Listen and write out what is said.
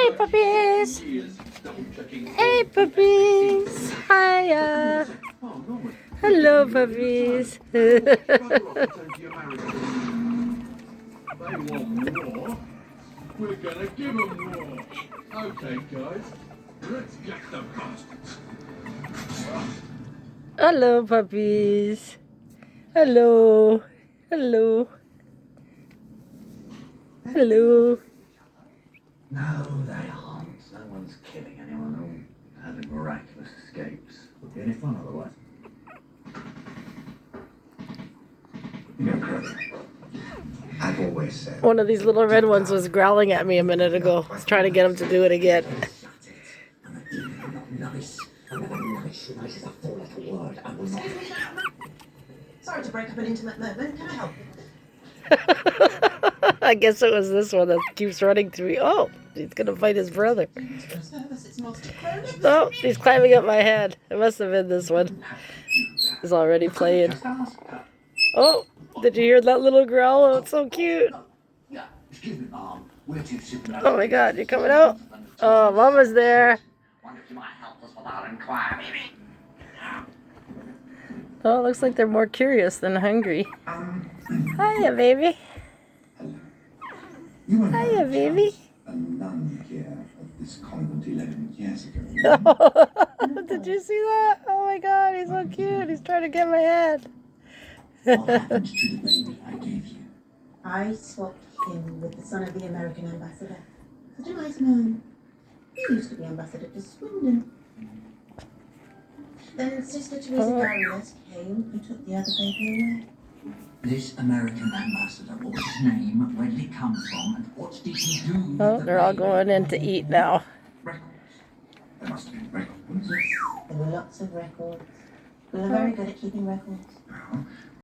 Hey, puppies! Hey, puppies! Hiya! Hello, puppies! They want more. We're gonna give them more. Okay, guys, let's get the bastards. Hello, puppies! Hello! Hello! Hello! No, they aren't. No one's killing anyone. All having miraculous escapes. Would be any fun otherwise. You're crazy. I've always said. One of these little red ones was growling at me a minute ago. I was trying to get him to do it again. Nice. Nice is a four-letter word. Sorry to break up an intimate moment. Can I help you? I guess it was this one that keeps running to me. Oh, he's gonna fight his brother. Service, it's Master Cronin. Oh, he's climbing up my head. It must have been this one. He's already playing. Oh, did you hear that little growl? Oh, it's so cute. Yeah, excuse me, Mom. We're too civilized. Oh my God, you're coming out? Oh, Mama's there. Wonder if you might help us with our inquiry. Oh, it looks like they're more curious than hungry. Hiya, baby. Hiya, baby. A nun here at this convent 11 years ago. Did you see that? Oh my God, he's so cute. He's trying to get my head. What happened to the baby I gave you? I swapped him with the son of the American ambassador. Such a nice man. He used to be ambassador to Swindon. Then Sister Teresa Baroness came and took the other baby away. This American ambassador, what's his name, where did he come from, and what did he do with Oh, the they're all baby? going in to eat now. Records. There must have been records. Yes, there were lots of records. We were very good at keeping records. Well,